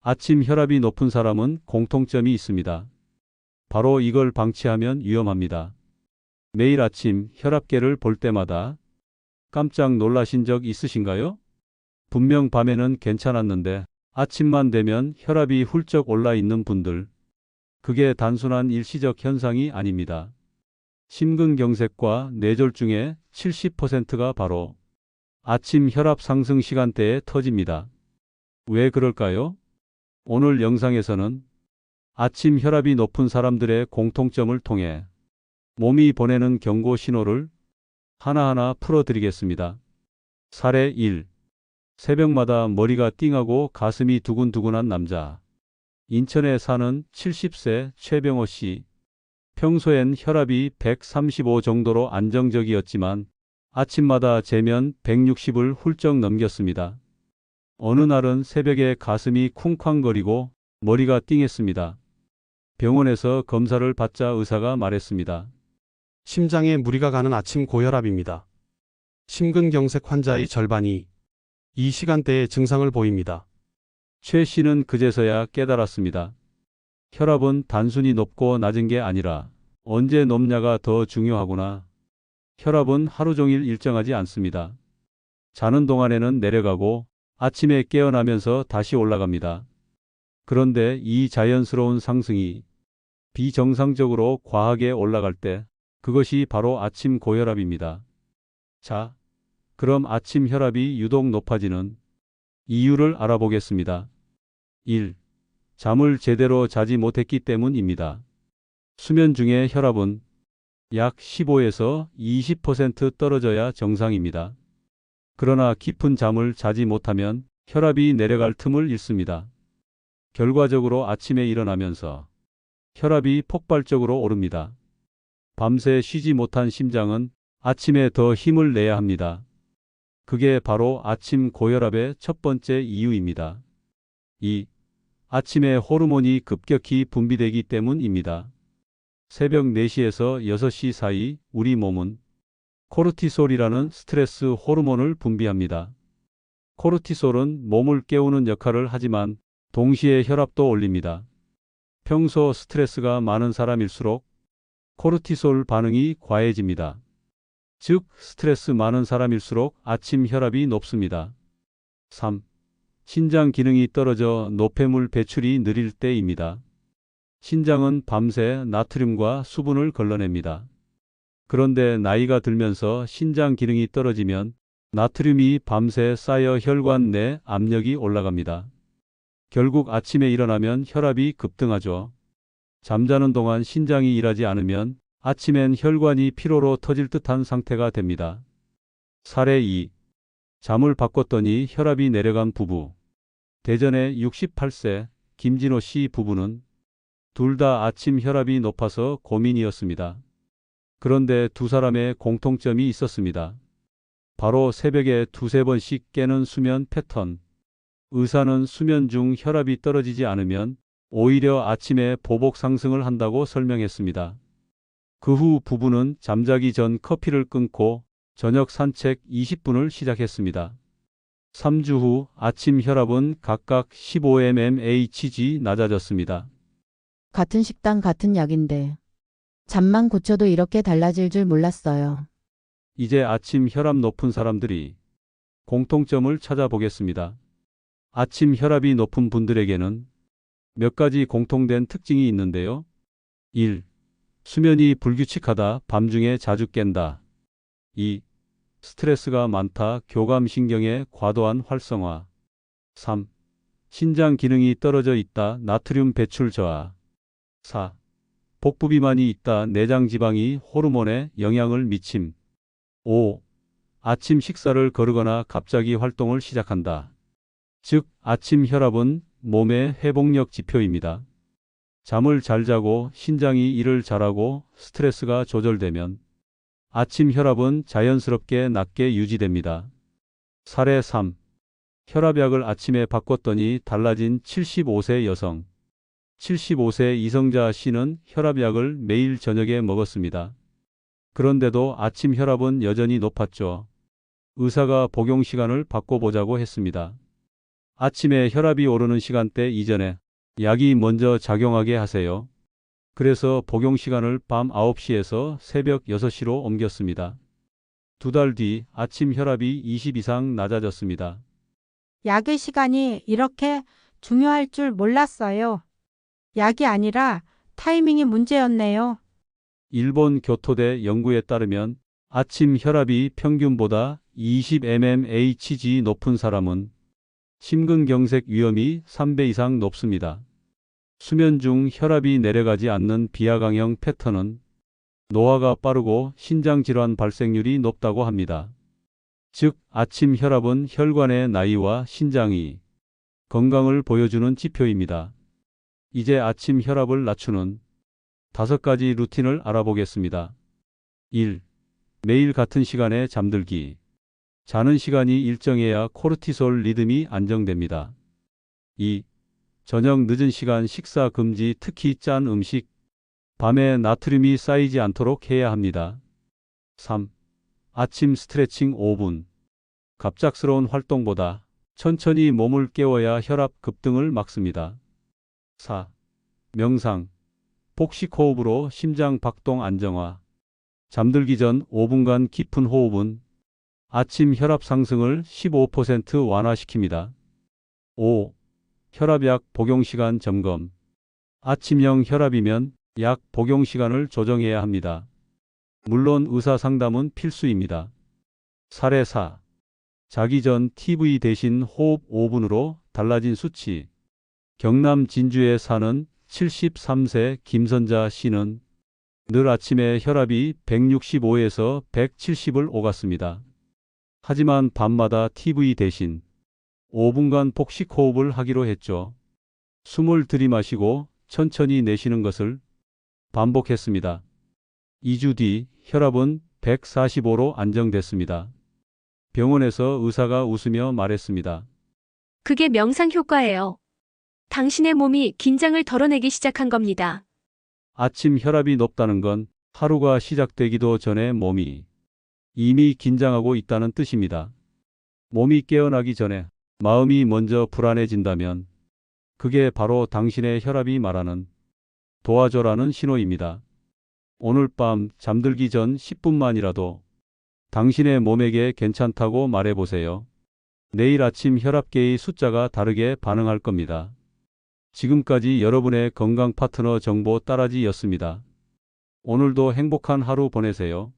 아침 혈압이 높은 사람은 공통점이 있습니다. 바로 이걸 방치하면 위험합니다. 매일 아침 혈압계를 볼 때마다 깜짝 놀라신 적 있으신가요? 분명 밤에는 괜찮았는데 아침만 되면 혈압이 훌쩍 올라 있는 분들. 그게 단순한 일시적 현상이 아닙니다. 심근경색과 뇌졸중의 70%가 바로 아침 혈압 상승 시간대에 터집니다. 왜 그럴까요? 오늘 영상에서는 아침 혈압이 높은 사람들의 공통점을 통해 몸이 보내는 경고 신호를 하나하나 풀어드리겠습니다. 사례 1. 새벽마다 머리가 띵하고 가슴이 두근두근한 남자. 인천에 사는 70세 최병호 씨. 평소엔 혈압이 135 정도로 안정적이었지만 아침마다 재면 160을 훌쩍 넘겼습니다. 어느 날은 새벽에 가슴이 쿵쾅거리고 머리가 띵했습니다. 병원에서 검사를 받자 의사가 말했습니다. 심장에 무리가 가는 아침 고혈압입니다. 심근경색 환자의 절반이 이 시간대에 증상을 보입니다. 최 씨는 그제서야 깨달았습니다. 혈압은 단순히 높고 낮은 게 아니라 언제 높냐가 더 중요하구나. 혈압은 하루 종일 일정하지 않습니다. 자는 동안에는 내려가고 아침에 깨어나면서 다시 올라갑니다. 그런데 이 자연스러운 상승이 비정상적으로 과하게 올라갈 때 그것이 바로 아침 고혈압입니다. 자, 그럼 아침 혈압이 유독 높아지는 이유를 알아보겠습니다. 1. 잠을 제대로 자지 못했기 때문입니다. 수면 중에 혈압은 약 15에서 20% 떨어져야 정상입니다. 그러나 깊은 잠을 자지 못하면 혈압이 내려갈 틈을 잃습니다. 결과적으로 아침에 일어나면서 혈압이 폭발적으로 오릅니다. 밤새 쉬지 못한 심장은 아침에 더 힘을 내야 합니다. 그게 바로 아침 고혈압의 첫 번째 이유입니다. 2. 아침에 호르몬이 급격히 분비되기 때문입니다. 새벽 4시에서 6시 사이 우리 몸은 코르티솔이라는 스트레스 호르몬을 분비합니다. 코르티솔은 몸을 깨우는 역할을 하지만 동시에 혈압도 올립니다. 평소 스트레스가 많은 사람일수록 코르티솔 반응이 과해집니다. 즉, 스트레스 많은 사람일수록 아침 혈압이 높습니다. 3. 신장 기능이 떨어져 노폐물 배출이 느릴 때입니다. 신장은 밤새 나트륨과 수분을 걸러냅니다. 그런데 나이가 들면서 신장 기능이 떨어지면 나트륨이 밤새 쌓여 혈관 내 압력이 올라갑니다. 결국 아침에 일어나면 혈압이 급등하죠. 잠자는 동안 신장이 일하지 않으면 아침엔 혈관이 피로로 터질 듯한 상태가 됩니다. 사례 2. 잠을 바꿨더니 혈압이 내려간 부부. 대전의 68세 김진호 씨 부부는 둘 다 아침 혈압이 높아서 고민이었습니다. 그런데 두 사람의 공통점이 있었습니다. 바로 새벽에 두세 번씩 깨는 수면 패턴. 의사는 수면 중 혈압이 떨어지지 않으면 오히려 아침에 보복 상승을 한다고 설명했습니다. 그 후 부부는 잠자기 전 커피를 끊고 저녁 산책 20분을 시작했습니다. 3주 후 아침 혈압은 각각 15mmHg 낮아졌습니다. 같은 식단 같은 약인데 잠만 고쳐도 이렇게 달라질 줄 몰랐어요. 이제 아침 혈압 높은 사람들이 공통점을 찾아보겠습니다. 아침 혈압이 높은 분들에게는 몇 가지 공통된 특징이 있는데요. 1. 수면이 불규칙하다, 밤중에 자주 깬다. 2. 스트레스가 많다, 교감신경의 과도한 활성화. 3. 신장 기능이 떨어져 있다, 나트륨 배출 저하. 4. 복부 비만이 있다, 내장 지방이 호르몬에 영향을 미침. 5. 아침 식사를 거르거나 갑자기 활동을 시작한다. 즉, 아침 혈압은 몸의 회복력 지표입니다. 잠을 잘 자고 신장이 일을 잘하고 스트레스가 조절되면 아침 혈압은 자연스럽게 낮게 유지됩니다. 사례 3. 혈압약을 아침에 바꿨더니 달라진 75세 여성. 75세 이성자 씨는 혈압약을 매일 저녁에 먹었습니다. 그런데도 아침 혈압은 여전히 높았죠. 의사가 복용 시간을 바꿔보자고 했습니다. 아침에 혈압이 오르는 시간대 이전에 약이 먼저 작용하게 하세요. 그래서 복용 시간을 밤 9시에서 새벽 6시로 옮겼습니다. 2달 뒤 아침 혈압이 20 이상 낮아졌습니다. 약의 시간이 이렇게 중요할 줄 몰랐어요. 약이 아니라 타이밍이 문제였네요. 일본 교토대 연구에 따르면 아침 혈압이 평균보다 20 mmHg 높은 사람은 심근경색 위험이 3배 이상 높습니다. 수면 중 혈압이 내려가지 않는 비하강형 패턴은 노화가 빠르고 신장질환 발생률이 높다고 합니다. 즉, 아침 혈압은 혈관의 나이와 신장이 건강을 보여주는 지표입니다. 이제 아침 혈압을 낮추는 5가지 루틴을 알아보겠습니다. 1. 매일 같은 시간에 잠들기. 자는 시간이 일정해야 코르티솔 리듬이 안정됩니다. 2. 저녁 늦은 시간 식사 금지, 특히 짠 음식, 밤에 나트륨이 쌓이지 않도록 해야 합니다. 3. 아침 스트레칭 5분. 갑작스러운 활동보다 천천히 몸을 깨워야 혈압 급등을 막습니다. 4. 명상. 복식 호흡으로 심장 박동 안정화. 잠들기 전 5분간 깊은 호흡은 아침 혈압 상승을 15% 완화시킵니다. 5. 혈압약 복용 시간 점검. 아침형 혈압이면 약 복용 시간을 조정해야 합니다. 물론 의사 상담은 필수입니다. 사례 4. 자기 전 TV 대신 호흡 5분으로 달라진 수치. 경남 진주에 사는 73세 김선자 씨는 늘 아침에 혈압이 165에서 170을 오갔습니다. 하지만 밤마다 TV 대신 5분간 복식 호흡을 하기로 했죠. 숨을 들이마시고 천천히 내쉬는 것을 반복했습니다. 2주 뒤 혈압은 145로 안정됐습니다. 병원에서 의사가 웃으며 말했습니다. 그게 명상 효과예요. 당신의 몸이 긴장을 덜어내기 시작한 겁니다. 아침 혈압이 높다는 건 하루가 시작되기도 전에 몸이 이미 긴장하고 있다는 뜻입니다. 몸이 깨어나기 전에 마음이 먼저 불안해진다면 그게 바로 당신의 혈압이 말하는 도와줘라는 신호입니다. 오늘 밤 잠들기 전 10분만이라도 당신의 몸에게 괜찮다고 말해보세요. 내일 아침 혈압계의 숫자가 다르게 반응할 겁니다. 지금까지 여러분의 건강 파트너 정보 따라지였습니다. 오늘도 행복한 하루 보내세요.